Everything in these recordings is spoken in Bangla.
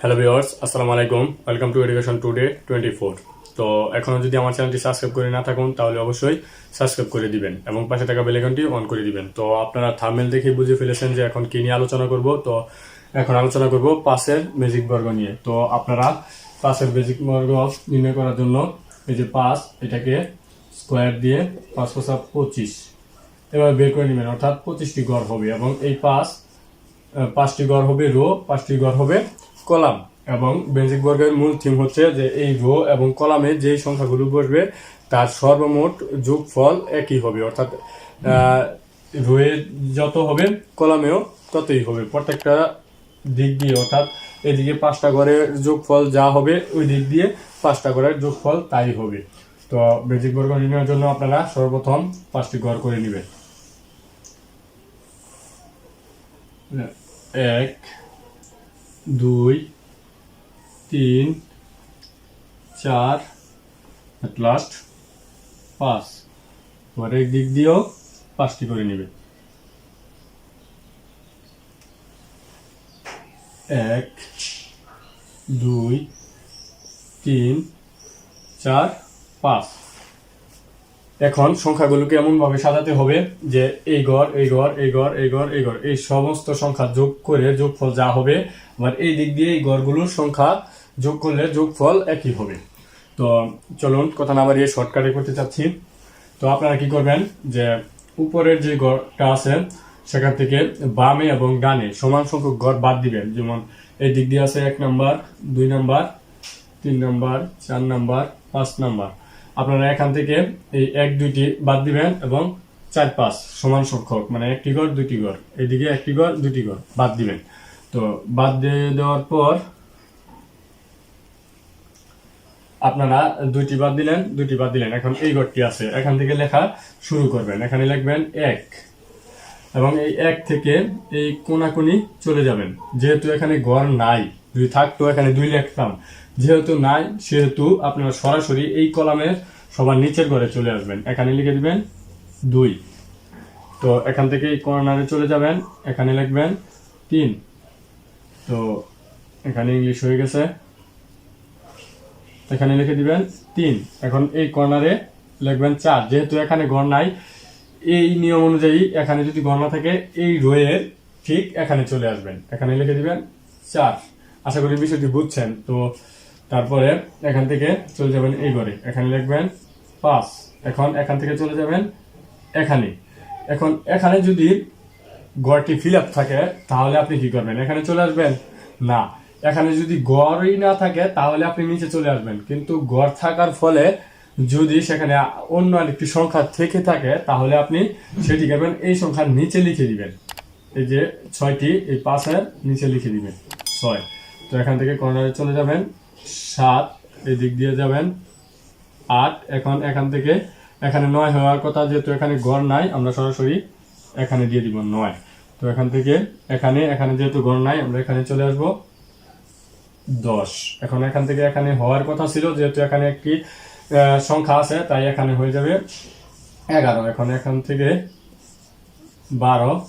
হ্যালো ভিউয়ার্স, আসসালামু আলাইকুম। Welcome to education today 24। তো এখনো যদি আমার চ্যানেলটি সাবস্ক্রাইব করে না থাকুন তাহলে অবশ্যই সাবস্ক্রাইব করে দিবেন এবং পাশে থাকা বেল আইকনটি অন করে দিবেন। তো আপনারা থাম্বনেল দেখেই বুঝে ফেলেছেন যে এখন কি নিয়ে আলোচনা করব। তো এখন আলোচনা করব পাঁচের বেসিক বর্গ নিয়ে। তো আপনারা পাঁচের বেসিক বর্গ নির্ণয় করার জন্য এই যে পাঁচ, এটাকে স্কোয়ার দিয়ে 5 × 5 = 25 এভাবে বের করে নেবেন, অর্থাৎ 25টি গড় হবে এবং এই পাঁচটি গড় হবে রো, 5টি গড় হবে কলাম। এবং বেসিক বর্গের মূল থিম হচ্ছে যে এই রো এবং কলামে যে সংখ্যাগুলো বসবে তার সর্বমোট যোগফল একই হবে, অর্থাৎ রোয়ে যত হবে কলামেও ততই হবে প্রত্যেকটা দিক দিয়ে, অর্থাৎ এদিকে 5টা ঘরের যোগফল যা হবে ওই দিক দিয়ে 5টা ঘরের যোগফল তাই হবে। তো বেসিক বর্গ নির্ণয়ের জন্য আপনারা সর্বপ্রথম 5টি ঘর করে নেবেন। 1 2 3 4 at last 5। পরের দিক দিয়েও 5টি করে নেবে। 1 2 3 4 5। এখন সংখ্যাগুলোকে এমন ভাবে সাজাতে হবে যে এই ঘর, এই ঘর, এই ঘর, এই ঘর, এই ঘর, এই সমস্ত সংখ্যা যোগ করে যোগফল যা হবে, আবার এই দিক দিয়ে এই ঘরগুলোর সংখ্যা যোগ করলে যোগফল একই হবে। তো চলুন কথা না বাড়িয়ে শর্টকাটে করতে চাচ্ছি। তো আপনারা কি করবেন যে উপরের যে ঘরটা আছে সেখান থেকে বামে এবং ডানে সমান সংখ্যক ঘর বাদ দিবেন। যেমন এই দিক দিয়ে আছে 1 number, 2 number, 3 number, 4 number, 5 number. আপনারা এখান থেকে এই 1 2টি বাদ দিবেন এবং 4 5 সমান সংখ্যক, মানে একটি ঘর দুইটি ঘর, এইদিকে একটি ঘর দুটি ঘর বাদ দিবেন। তো বাদ দিয়ে দেওয়ার পর আপনারা দুইটি বাদ দিলেন। এখন এই ঘরটি আছে, এখান থেকে লেখা শুরু করবেন। এখানে লিখবেন 1 এবং এই 1 থেকে এই কোনাকুনি চলে যাবেন। যেহেতু এখানে ঘর নাই, যদি থাকতো এখানে 2 লিখতাম, যেহেতু নাই সেহেতু আপনারা সরাসরি এই কলামের সবার নিচের ঘরে চলে আসবেন। এখানে লিখে দিবেন 2। তো এখান থেকে এই কর্নারে চলে যাবেন, এখানে লিখবেন 3। তো এখানে ইংলিশ হয়ে গেছে, এখানে লিখে দিবেন 3। এখন এই কর্নারে লিখবেন 4। যেহেতু এখানে ঘর নাই, এই নিয়ম অনুযায়ী এখানে যদি ঘর না থাকে এই রোয়ের ঠিক এখানে চলে আসবেন, এখানে লিখে দিবেন 4। আশা করি বিষয়টি বুঝছেন। তো তারপরে এখান থেকে চলে যাবেন এই ঘরে, এখানে লিখবেন 5। এখন এখান থেকে চলে যাবেন এখানে। এখন এখানে যদি ঘরটি ফিল আপ থাকে তাহলে আপনি কি করবেন, এখানে চলে আসবেন না। এখানে যদি ঘরই না থাকে তাহলে আপনি নিচে চলে আসবেন, কিন্তু ঘর থাকার ফলে যদি সেখানে অন্য আরেকটি সংখ্যা থেকে থাকে তাহলে আপনি সেটি করবেন এই সংখ্যার নিচে লিখে দিবেন। এই যে 6টি, এই 5-এর নিচে লিখে দিবেন 6। তো এখান থেকে কর্নারে চলে যাবেন 7, এই দিক দিয়ে যাবেন 8। এখন এখান থেকে এখানে 9 হওয়ার কথা, যেহেতু এখানে ঘর নাই আমরা সরাসরি এখানে দিয়ে দিব 9। তো এখান থেকে এখানে যেহেতু ঘর নাই আমরা এখানে চলে আসব 10। এখন এখান থেকে এখানে হওয়ার কথা ছিল, যেহেতু এখানে একটি সংখ্যা আছে তাই এখানে হয়ে যাবে 11। এখন এখান থেকে 12,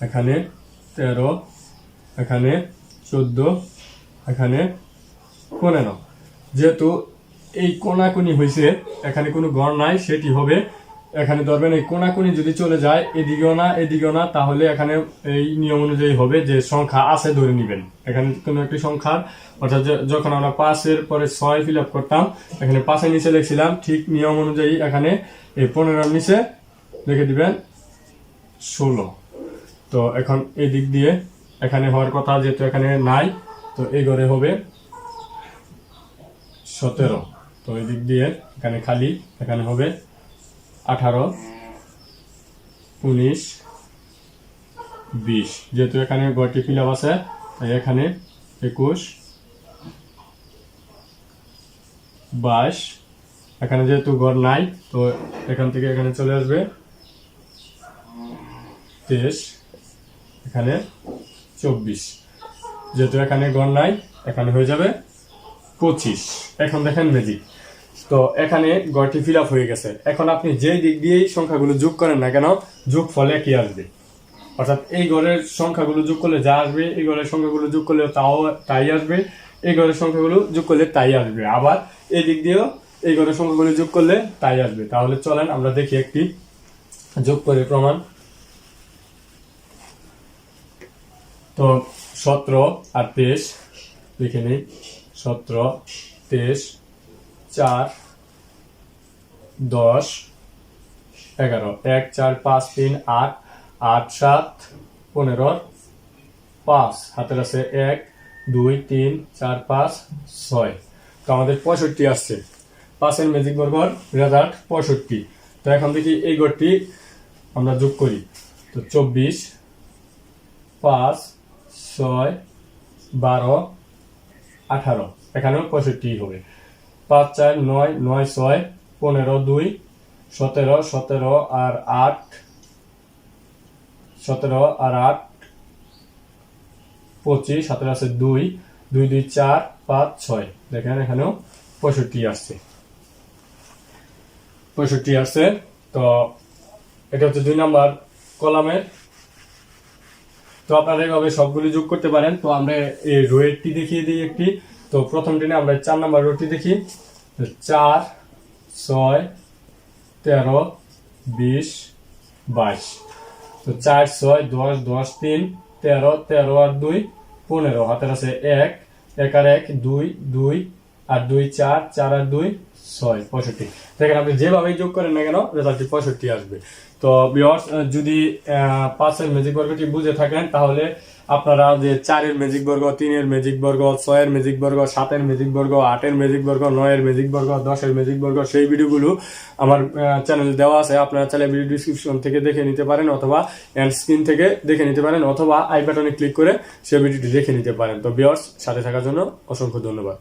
এখানে 13, এখানে 14, এখানে 15। যেহেতু এই কোনাকুনি হয়েছে, এখানে কোনো ঘর নাই, সেটি হবে এখানে ধরবেন এই কোনাকুনি যদি চলে যায় এদিকেও না এদিকেও না, তাহলে এখানে এই নিয়ম অনুযায়ী হবে যে সংখ্যা আছে ধরে নেবেন। এখানে কোনো একটি সংখ্যার, অর্থাৎ যখন আমরা 5-এর পরে 6 ফিল আপ করতাম, এখানে 5-এর নিচে লিখছিলাম, ঠিক নিয়ম অনুযায়ী এখানে এই 15-এর নিচে লিখে দিবেন 16। তো এখন এই দিক দিয়ে এখানে হওয়ার কথা, যেহেতু এখানে নাই, তো এই ঘরে হবে 17। তো এই দিক দিয়ে এখানে খালি, এখানে হবে 18, 19, 20। যেহেতু এখানে ঘরটি ফিল আপ আছে তাই এখানে 21, 22। এখানে যেহেতু ঘর নাই তো এখান থেকে এখানে চলে আসবে 23, এখানে 24। যেহেতু এখানে ঘর নাই এখানে হয়ে যাবে 25। এখন দেখেন ম্যাজিক। তো এখানে ঘরটি ফিল আপ হয়ে গেছে। এখন আপনি যেই দিক দিয়েই সংখ্যাগুলো যোগ করেন না কেন, যোগ ফলে কি আসবে। অর্থাৎ এই ঘরের সংখ্যাগুলো যোগ করলে যা আসবে, এই ঘরের সংখ্যাগুলো যোগ করলে তাই আসবে, এই ঘরের সংখ্যাগুলো যোগ করলে তাই আসবে, আবার এই দিক দিয়েও এই ঘরের সংখ্যাগুলো যোগ করলে তাই আসবে। তাহলে চলেন আমরা দেখি একটি যোগ করে প্রমাণ। তো 17 আর 23 লিখে নিই। 17, 23, 4, 10, 11, 1, 4, 5, 3, 8, 8, 7, 15, 5, হাতের আছে 1, 2, 3, 4, 5, 6। তো আমাদের 65 আসছে। 5-এর ম্যাজিক বর্গর রেজাল্ট 65। তো এখন দেখি এই ঘরটি আমরা যোগ করি। তো 24, 5, 6, 12, 18, এখানেও 65 হবে। 5, 4, 9, 9, 6, 15, 2, 17, 17 আর 8, 17 আর 8, 25, হাতের আছে 2, 2, 2, 4, 5, 6। দেখেন এখানেও 65 আসছে। 65 আসছে। তো এটা হচ্ছে 2 নাম্বার কলামের। তো আপনারা এইভাবে সবগুলি যোগ করতে পারেন। তো আমরা এই রোয়েরটি দেখিয়ে দিই একটি। তো প্রথম দিনে আমরা 4 নাম্বার রোটি দেখি। 4, 6, 13, 20, 22। তো 4, 6, 10, 10, 3, 13, 13 আর 2, 15, হাতের আছে 1, 1 আর 1, 2, 2 আর 2, 4, 4 আর 2, 6, 65। দেখেন আপনি যেভাবেই যোগ করেন না কেন রেজাল্টটি 65 আসবে। তো ভিউয়ার্স, যদি 5-এর ম্যাজিক বর্গটি বুঝে থাকেন তাহলে আপনারা যে 4-এর ম্যাজিক বর্গ, 3-এর ম্যাজিক বর্গ, 6-এর ম্যাজিক বর্গ, 7-এর ম্যাজিক বর্গ, 8-এর ম্যাজিক বর্গ, 9-এর ম্যাজিক বর্গ, 10-এর ম্যাজিক বর্গ, সেই ভিডিওগুলো আমার চ্যানেলে দেওয়া আছে। আপনারা চাইলে ভিডিও ডিসক্রিপশন থেকে দেখে নিতে পারেন, অথবা এন্ড স্ক্রিন থেকে দেখে নিতে পারেন, অথবা আই বাটনে ক্লিক করে সেই ভিডিওটি দেখে নিতে পারেন। তো ভিউয়ার্স, সাথে থাকার জন্য অসংখ্য ধন্যবাদ।